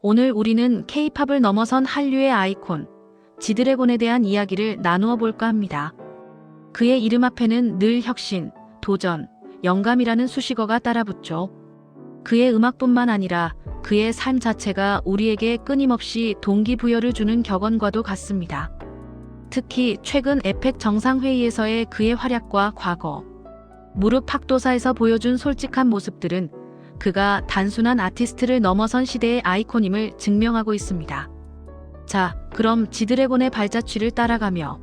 오늘 우리는 K-팝을 넘어선 한류의 아이콘, 지드래곤에 대한 이야기를 나누어 볼까 합니다. 그의 이름 앞에는 늘 혁신, 도전, 영감이라는 수식어가 따라붙죠. 그의 음악뿐만 아니라 그의 삶 자체가 우리에게 끊임없이 동기부여를 주는 격언과도 같습니다. 특히 최근 에펙 정상회의에서의 그의 활약과 과거, 무릎 학도사에서 보여준 솔직한 모습들은 그가 단순한 아티스트를 넘어선 시대의 아이콘임을 증명하고 있습니다. 자, 그럼 지드래곤의 발자취를 따라가며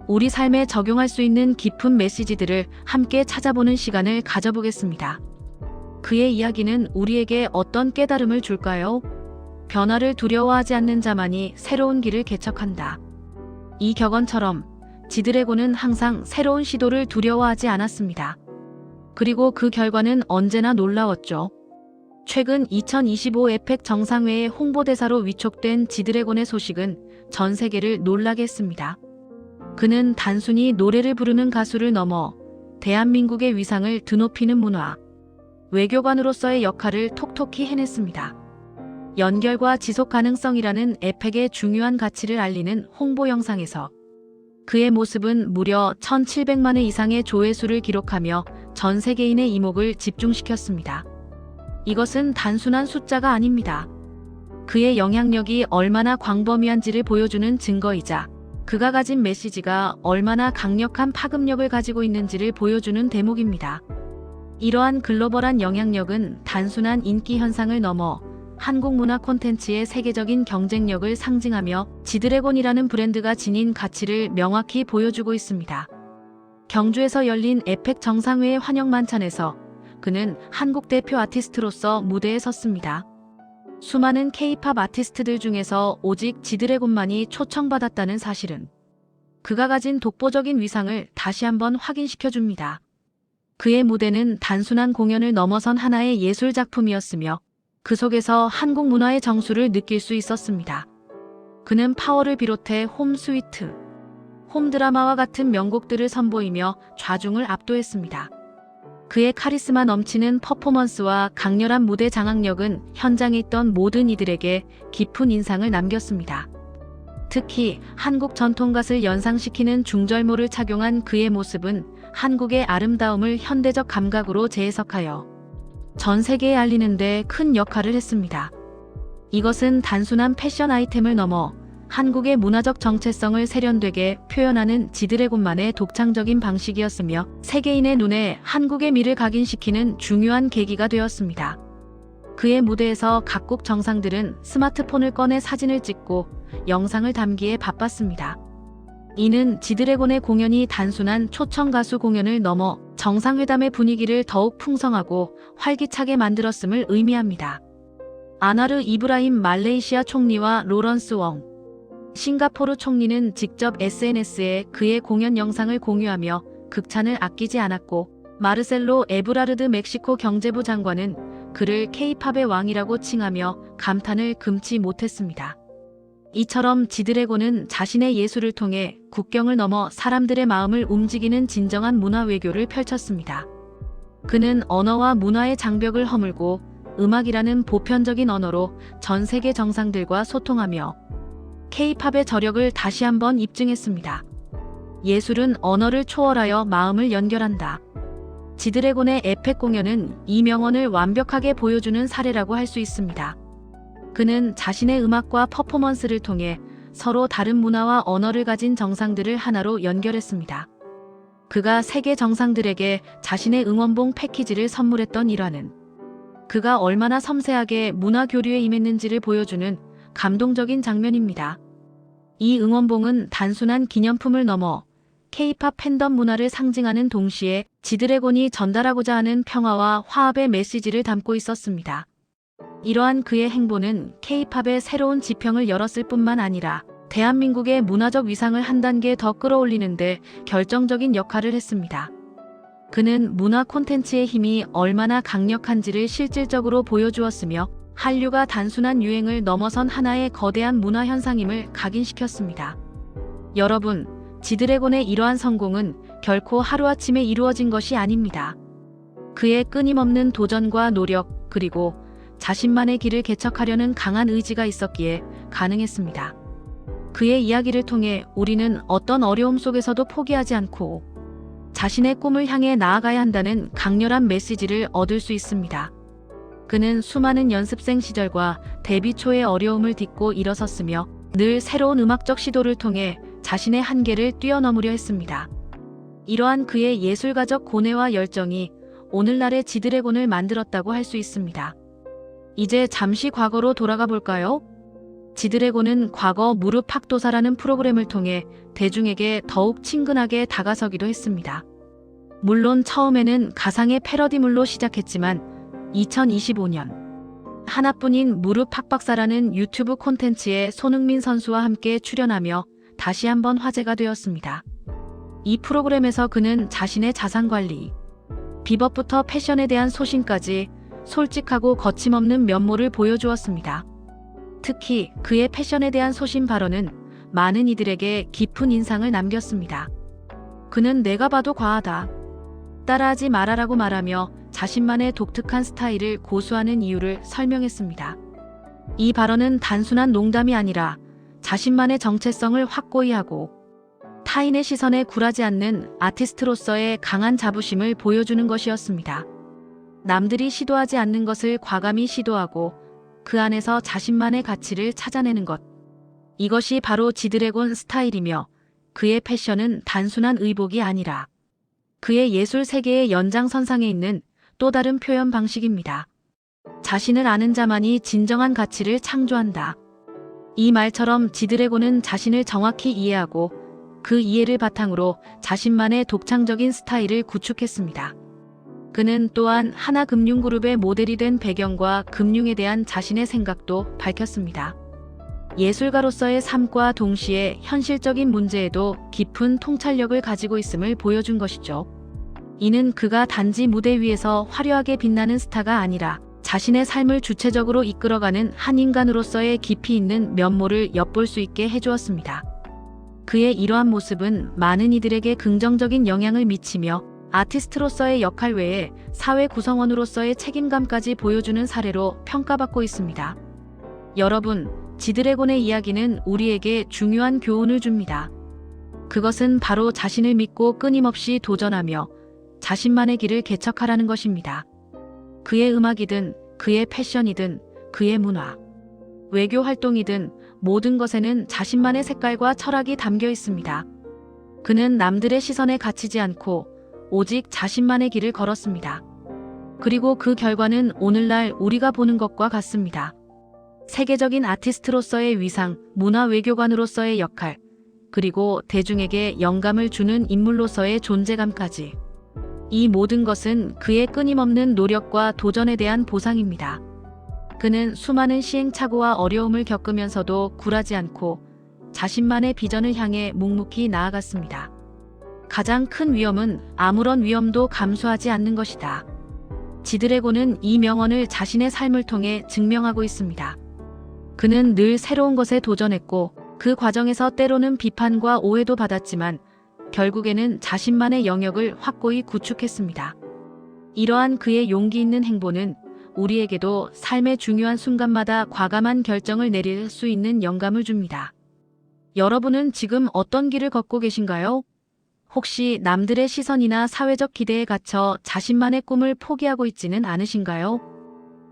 우리 삶에 적용할 수 있는 깊은 메시지들을 함께 찾아보는 시간을 가져보겠습니다. 그의 이야기는 우리에게 어떤 깨달음을 줄까요? 변화를 두려워하지 않는 자만이 새로운 길을 개척한다. 이 격언처럼 지드래곤은 항상 새로운 시도를 두려워하지 않았습니다. 그리고 그 결과는 언제나 놀라웠죠. 최근 2025 에펙 정상회의 홍보대사로 위촉된 지드래곤의 소식은 전 세계를 놀라게 했습니다. 그는 단순히 노래를 부르는 가수를 넘어 대한민국의 위상을 드높이는 문화, 외교관으로서의 역할을 톡톡히 해냈습니다. 연결과 지속 가능성이라는 에펙의 중요한 가치를 알리는 홍보 영상에서 그의 모습은 무려 1,700만 회 이상의 조회수를 기록하며 전 세계인의 이목을 집중시켰습니다. 이것은 단순한 숫자가 아닙니다. 그의 영향력이 얼마나 광범위한지를 보여주는 증거이자 그가 가진 메시지가 얼마나 강력한 파급력을 가지고 있는지를 보여주는 대목입니다. 이러한 글로벌한 영향력은 단순한 인기 현상을 넘어 한국 문화 콘텐츠의 세계적인 경쟁력을 상징하며 지드래곤이라는 브랜드가 지닌 가치를 명확히 보여주고 있습니다. 경주에서 열린 에펙 정상회의 환영 만찬에서 그는 한국 대표 아티스트로서 무대에 섰습니다. 수많은 K-팝 아티스트들 중에서 오직 지드래곤만이 초청받았다는 사실은 그가 가진 독보적인 위상을 다시 한번 확인시켜줍니다. 그의 무대는 단순한 공연을 넘어선 하나의 예술 작품이었으며 그 속에서 한국 문화의 정수를 느낄 수 있었습니다. 그는 파워를 비롯해 홈 스위트, 홈 드라마와 같은 명곡들을 선보이며 좌중을 압도했습니다. 그의 카리스마 넘치는 퍼포먼스와 강렬한 무대 장악력은 현장에 있던 모든 이들에게 깊은 인상을 남겼습니다. 특히 한국 전통gat을 연상시키는 중절모를 착용한 그의 모습은 한국의 아름다움을 현대적 감각으로 재해석하여 전 세계에 알리는 데 큰 역할을 했습니다. 이것은 단순한 패션 아이템을 넘어 한국의 문화적 정체성을 세련되게 표현하는 지드래곤만의 독창적인 방식이었으며 세계인의 눈에 한국의 미를 각인시키는 중요한 계기가 되었습니다. 그의 무대에서 각국 정상들은 스마트폰을 꺼내 사진을 찍고 영상을 담기에 바빴습니다. 이는 지드래곤의 공연이 단순한 초청 가수 공연을 넘어 정상회담의 분위기를 더욱 풍성하고 활기차게 만들었음을 의미합니다. 아나르 이브라임 말레이시아 총리와 로런스 웡, 싱가포르 총리는 직접 SNS에 그의 공연 영상을 공유하며 극찬을 아끼지 않았고 마르셀로 에브라르드 멕시코 경제부 장관은 그를 K-팝의 왕이라고 칭하며 감탄을 금치 못했습니다. 이처럼 지드래곤은 자신의 예술을 통해 국경을 넘어 사람들의 마음을 움직이는 진정한 문화 외교를 펼쳤습니다. 그는 언어와 문화의 장벽을 허물고 음악이라는 보편적인 언어로 전 세계 정상들과 소통하며 K-팝의 저력을 다시 한번 입증했습니다. 예술은 언어를 초월하여 마음을 연결한다. 지드래곤의 에펙 공연은 이 명언을 완벽하게 보여주는 사례라고 할 수 있습니다. 그는 자신의 음악과 퍼포먼스를 통해 서로 다른 문화와 언어를 가진 정상들을 하나로 연결했습니다. 그가 세계 정상들에게 자신의 응원봉 패키지를 선물했던 일화는 그가 얼마나 섬세하게 문화 교류에 임했는지를 보여주는 감동적인 장면입니다. 이 응원봉은 단순한 기념품을 넘어 K-팝 팬덤 문화를 상징하는 동시에 지드래곤이 전달하고자 하는 평화와 화합의 메시지를 담고 있었습니다. 이러한 그의 행보는 K-팝의 새로운 지평을 열었을 뿐만 아니라 대한민국의 문화적 위상을 한 단계 더 끌어올리는 데 결정적인 역할을 했습니다. 그는 문화 콘텐츠의 힘이 얼마나 강력한지를 실질적으로 보여주었으며 한류가 단순한 유행을 넘어선 하나의 거대한 문화 현상임을 각인시켰습니다. 여러분, 지드래곤의 이러한 성공은 결코 하루아침에 이루어진 것이 아닙니다. 그의 끊임없는 도전과 노력, 그리고 자신만의 길을 개척하려는 강한 의지가 있었기에 가능했습니다. 그의 이야기를 통해 우리는 어떤 어려움 속에서도 포기하지 않고 자신의 꿈을 향해 나아가야 한다는 강렬한 메시지를 얻을 수 있습니다. 그는 수많은 연습생 시절과 데뷔 초의 어려움을 딛고 일어섰으며 늘 새로운 음악적 시도를 통해 자신의 한계를 뛰어넘으려 했습니다. 이러한 그의 예술가적 고뇌와 열정이 오늘날의 지드래곤을 만들었다고 할 수 있습니다. 이제 잠시 과거로 돌아가 볼까요? 지드래곤은 과거 무릎 학도사라는 프로그램을 통해 대중에게 더욱 친근하게 다가서기도 했습니다. 물론 처음에는 가상의 패러디물로 시작했지만 2025년 하나뿐인 무릎 학박사라는 유튜브 콘텐츠에 손흥민 선수와 함께 출연하며 다시 한번 화제가 되었습니다. 이 프로그램에서 그는 자신의 자산관리, 비법부터 패션에 대한 소신까지 솔직하고 거침없는 면모를 보여주었습니다. 특히 그의 패션에 대한 소신 발언은 많은 이들에게 깊은 인상을 남겼습니다. 그는 내가 봐도 과하다, 따라하지 말아라고 말하며 자신만의 독특한 스타일을 고수하는 이유를 설명했습니다. 이 발언은 단순한 농담이 아니라 자신만의 정체성을 확고히 하고 타인의 시선에 굴하지 않는 아티스트로서의 강한 자부심을 보여주는 것이었습니다. 남들이 시도하지 않는 것을 과감히 시도하고 그 안에서 자신만의 가치를 찾아내는 것. 이것이 바로 지드래곤 스타일이며 그의 패션은 단순한 의복이 아니라 그의 예술 세계의 연장선상에 있는 또 다른 표현 방식입니다. 자신을 아는 자만이 진정한 가치를 창조한다. 이 말처럼 지드래곤은 자신을 정확히 이해하고 그 이해를 바탕으로 자신만의 독창적인 스타일을 구축했습니다. 그는 또한 하나금융그룹의 모델이 된 배경과 금융에 대한 자신의 생각도 밝혔습니다. 예술가로서의 삶과 동시에 현실적인 문제에도 깊은 통찰력을 가지고 있음을 보여준 것이죠. 이는 그가 단지 무대 위에서 화려하게 빛나는 스타가 아니라 자신의 삶을 주체적으로 이끌어가는 한 인간으로서의 깊이 있는 면모를 엿볼 수 있게 해주었습니다. 그의 이러한 모습은 많은 이들에게 긍정적인 영향을 미치며 아티스트로서의 역할 외에 사회 구성원으로서의 책임감까지 보여주는 사례로 평가받고 있습니다. 여러분, 지드래곤의 이야기는 우리에게 중요한 교훈을 줍니다. 그것은 바로 자신을 믿고 끊임없이 도전하며 자신만의 길을 개척하라는 것입니다. 그의 음악이든 그의 패션이든 그의 문화, 외교 활동이든 모든 것에는 자신만의 색깔과 철학이 담겨 있습니다. 그는 남들의 시선에 갇히지 않고 오직 자신만의 길을 걸었습니다. 그리고 그 결과는 오늘날 우리가 보는 것과 같습니다. 세계적인 아티스트로서의 위상, 문화 외교관으로서의 역할, 그리고 대중에게 영감을 주는 인물로서의 존재감까지. 이 모든 것은 그의 끊임없는 노력과 도전에 대한 보상입니다. 그는 수많은 시행착오와 어려움을 겪으면서도 굴하지 않고 자신만의 비전을 향해 묵묵히 나아갔습니다. 가장 큰 위험은 아무런 위험도 감수하지 않는 것이다. 지드래곤은 이 명언을 자신의 삶을 통해 증명하고 있습니다. 그는 늘 새로운 것에 도전했고 그 과정에서 때로는 비판과 오해도 받았지만 결국에는 자신만의 영역을 확고히 구축했습니다. 이러한 그의 용기 있는 행보는 우리에게도 삶의 중요한 순간마다 과감한 결정을 내릴 수 있는 영감을 줍니다. 여러분은 지금 어떤 길을 걷고 계신가요? 혹시 남들의 시선이나 사회적 기대에 갇혀 자신만의 꿈을 포기하고 있지는 않으신가요?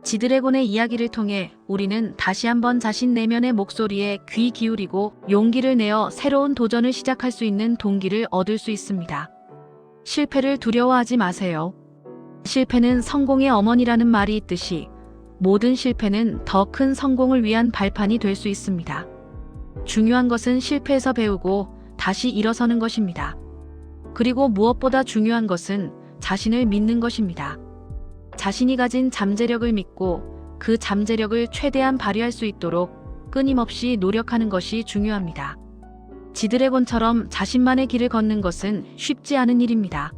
지드래곤의 이야기를 통해 우리는 다시 한번 자신 내면의 목소리에 귀 기울이고 용기를 내어 새로운 도전을 시작할 수 있는 동기를 얻을 수 있습니다. 실패를 두려워하지 마세요. 실패는 성공의 어머니라는 말이 있듯이 모든 실패는 더 큰 성공을 위한 발판이 될 수 있습니다. 중요한 것은 실패에서 배우고 다시 일어서는 것입니다. 그리고 무엇보다 중요한 것은 자신을 믿는 것입니다. 자신이 가진 잠재력을 믿고 그 잠재력을 최대한 발휘할 수 있도록 끊임없이 노력하는 것이 중요합니다. 지드래곤처럼 자신만의 길을 걷는 것은 쉽지 않은 일입니다.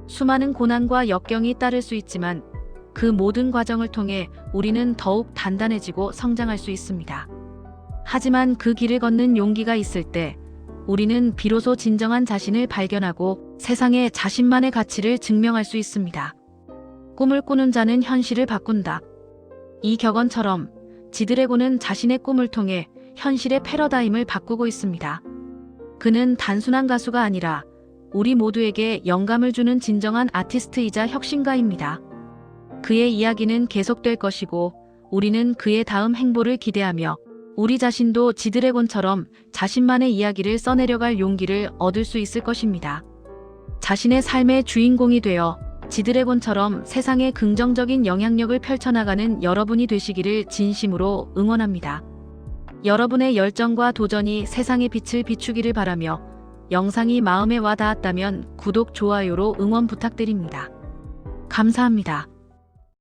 수많은 고난과 역경이 따를 수 있지만 그 모든 과정을 통해 우리는 더욱 단단해지고 성장할 수 있습니다. 하지만 그 길을 걷는 용기가 있을 때 우리는 비로소 진정한 자신을 발견하고 세상에 자신만의 가치를 증명할 수 있습니다. 꿈을 꾸는 자는 현실을 바꾼다. 이격언처럼 지드래곤은 자신의 꿈을 통해 현실의 패러다임을 바꾸고 있습니다. 그는 단순한 가수가 아니라 우리 모두에게 영감을 주는 진정한 아티스트이자 혁신가입니다. 그의 이야기는 계속될 것이고 우리는 그의 다음 행보를 기대하며 우리 자신도 지드래곤처럼 자신만의 이야기를 써내려갈 용기를 얻을 수 있을 것입니다. 자신의 삶의 주인공이 되어 지드래곤처럼 세상에 긍정적인 영향력을 펼쳐나가는 여러분이 되시기를 진심으로 응원합니다. 여러분의 열정과 도전이 세상의 빛을 비추기를 바라며 영상이 마음에 와 닿았다면 구독, 좋아요로 응원 부탁드립니다. 감사합니다.